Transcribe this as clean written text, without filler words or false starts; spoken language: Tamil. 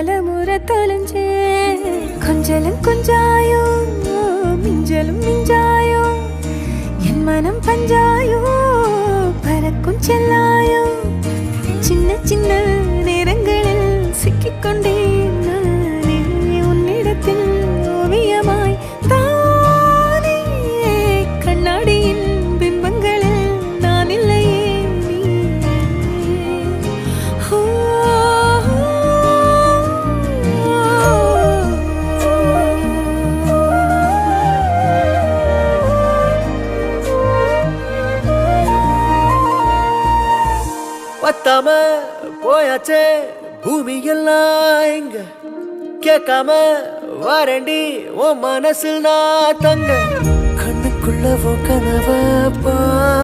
பல முறை தொலைஞ்சே கொஞ்சலும் கொஞ்சாயோ மிஞ்சலும் மிஞ்சாயோ என் மனம் பஞ்சாயோ பறக்கும் செல்லாயோ சின்ன சின்ன நேரங்களில் சிக்கிக்கொண்டேன் நானே உன்னிடத்தில் ஓவியமாய் தானே கண்ணாடியின் பிம்பங்களில் நான் இல்லையே பத்தாம போயாச்சே பூமி எல்லாம் இங்க கேட்காம வாரண்டி உன் மனசில் நான் தங்க கண்ணுக்குள்ள கனவ